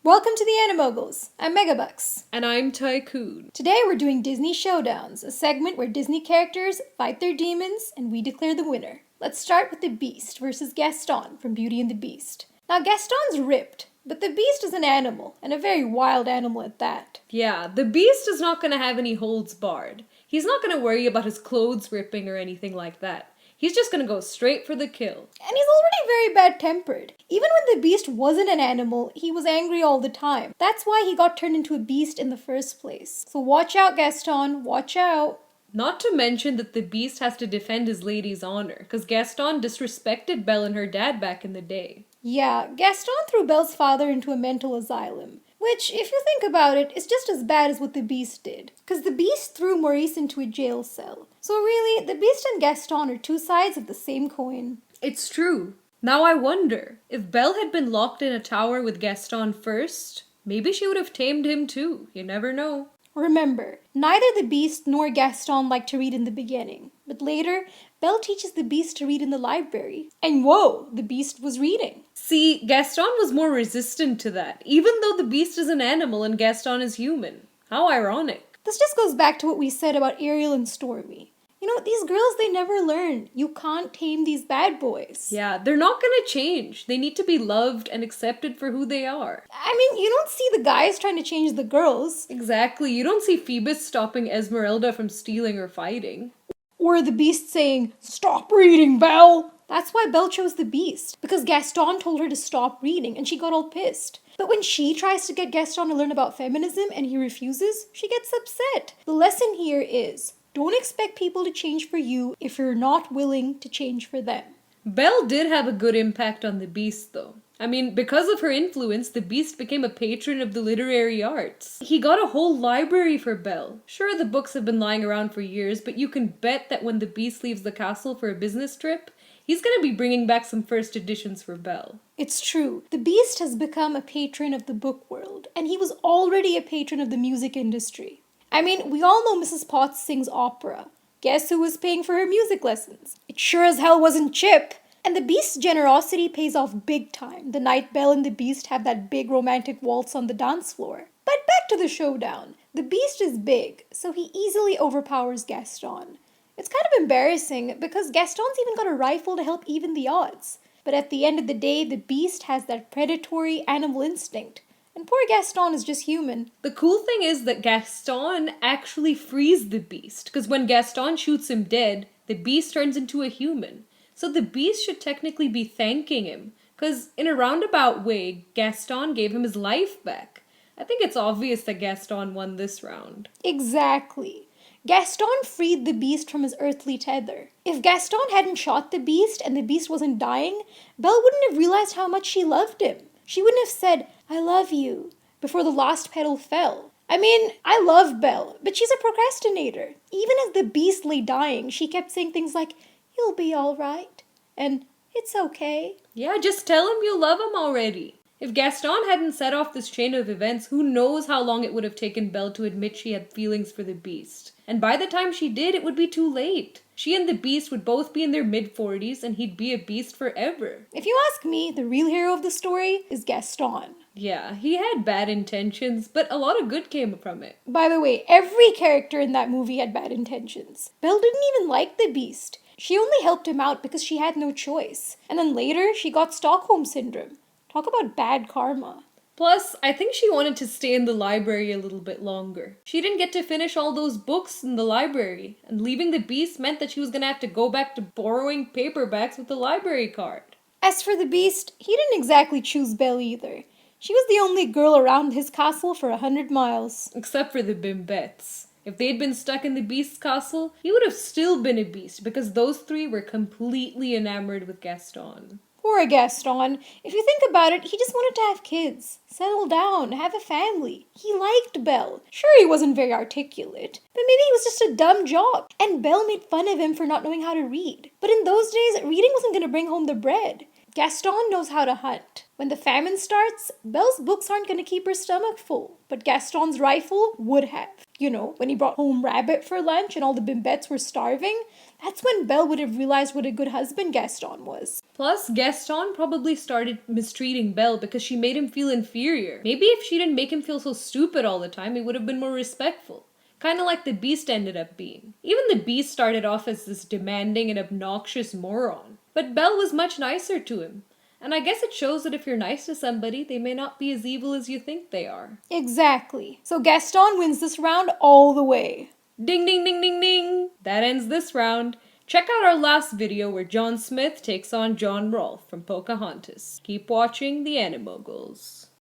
Welcome to the Animogles. I'm Megabucks. And I'm Tycoon. Today we're doing Disney Showdowns, a segment where Disney characters fight their demons and we declare the winner. Let's start with the Beast versus Gaston from Beauty and the Beast. Now Gaston's ripped, but the Beast is an animal, and a very wild animal at that. Yeah, the Beast is not going to have any holds barred. He's not going to worry about his clothes ripping or anything like that. He's just going to go straight for the kill. And he's already very bad-tempered. Even when the Beast wasn't an animal, he was angry all the time. That's why he got turned into a beast in the first place. So watch out, Gaston, watch out. Not to mention that the Beast has to defend his lady's honor, because Gaston disrespected Belle and her dad back in the day. Yeah, Gaston threw Belle's father into a mental asylum. Which, if you think about it, is just as bad as what the Beast did. Because the Beast threw Maurice into a jail cell. So really, the Beast and Gaston are two sides of the same coin. It's true. Now I wonder, if Belle had been locked in a tower with Gaston first, maybe she would have tamed him too. You never know. Remember, neither the Beast nor Gaston liked to read in the beginning. But later, Belle teaches the Beast to read in the library. And whoa, the Beast was reading. See, Gaston was more resistant to that, even though the Beast is an animal and Gaston is human. How ironic. This just goes back to what we said about Ariel and Stormy. You know, these girls, they never learn. You can't tame these bad boys. Yeah, they're not gonna change. They need to be loved and accepted for who they are. I mean, you don't see the guys trying to change the girls. Exactly, you don't see Phoebus stopping Esmeralda from stealing or fighting. Or the Beast saying, "Stop reading, Belle!" That's why Belle chose the Beast, because Gaston told her to stop reading and she got all pissed. But when she tries to get Gaston to learn about feminism and he refuses, she gets upset. The lesson here is, don't expect people to change for you if you're not willing to change for them. Belle did have a good impact on the Beast though. I mean, because of her influence, the Beast became a patron of the literary arts. He got a whole library for Belle. Sure, the books have been lying around for years, but you can bet that when the Beast leaves the castle for a business trip, he's gonna be bringing back some first editions for Belle. It's true. The Beast has become a patron of the book world, and he was already a patron of the music industry. I mean, we all know Mrs. Potts sings opera. Guess who was paying for her music lessons? It sure as hell wasn't Chip. And the Beast's generosity pays off big time the night Belle and the Beast have that big romantic waltz on the dance floor. But back to the showdown. The Beast is big, so he easily overpowers Gaston. It's kind of embarrassing because Gaston's even got a rifle to help even the odds. But at the end of the day, the Beast has that predatory animal instinct. And poor Gaston is just human. The cool thing is that Gaston actually frees the Beast, because when Gaston shoots him dead, the Beast turns into a human. So the Beast should technically be thanking him, because in a roundabout way, Gaston gave him his life back. I think it's obvious that Gaston won this round. Exactly. Gaston freed the Beast from his earthly tether. If Gaston hadn't shot the Beast and the Beast wasn't dying, Belle wouldn't have realized how much she loved him. She wouldn't have said, "I love you," before the last petal fell. I mean, I love Belle, but she's a procrastinator. Even as the Beast lay dying, she kept saying things like, "You'll be all right," and "It's okay." Yeah, just tell him you love him already. If Gaston hadn't set off this chain of events, who knows how long it would have taken Belle to admit she had feelings for the Beast. And by the time she did, it would be too late. She and the Beast would both be in their mid-40s and he'd be a beast forever. If you ask me, the real hero of the story is Gaston. Yeah, he had bad intentions, but a lot of good came from it. By the way, every character in that movie had bad intentions. Belle didn't even like the Beast. She only helped him out because she had no choice. And then later, she got Stockholm Syndrome. Talk about bad karma. Plus, I think she wanted to stay in the library a little bit longer. She didn't get to finish all those books in the library, and leaving the Beast meant that she was gonna have to go back to borrowing paperbacks with the library card. As for the Beast, he didn't exactly choose Belle either. She was the only girl around his castle for 100 miles. Except for the Bimbettes. If they'd been stuck in the Beast's castle, he would have still been a beast, because those three were completely enamored with Gaston. Poor Gaston. If you think about it, he just wanted to have kids, settle down, have a family. He liked Belle. Sure, he wasn't very articulate, but maybe he was just a dumb jock. And Belle made fun of him for not knowing how to read. But in those days, reading wasn't going to bring home the bread. Gaston knows how to hunt. When the famine starts, Belle's books aren't going to keep her stomach full, but Gaston's rifle would have. You know, when he brought home rabbit for lunch and all the bimbettes were starving, that's when Belle would have realized what a good husband Gaston was. Plus, Gaston probably started mistreating Belle because she made him feel inferior. Maybe if she didn't make him feel so stupid all the time, he would have been more respectful. Kinda like the Beast ended up being. Even the Beast started off as this demanding and obnoxious moron. But Belle was much nicer to him. And I guess it shows that if you're nice to somebody, they may not be as evil as you think they are. Exactly. So Gaston wins this round all the way. Ding ding ding ding ding! That ends this round. Check out our last video where John Smith takes on John Rolfe from Pocahontas. Keep watching the Animoguls.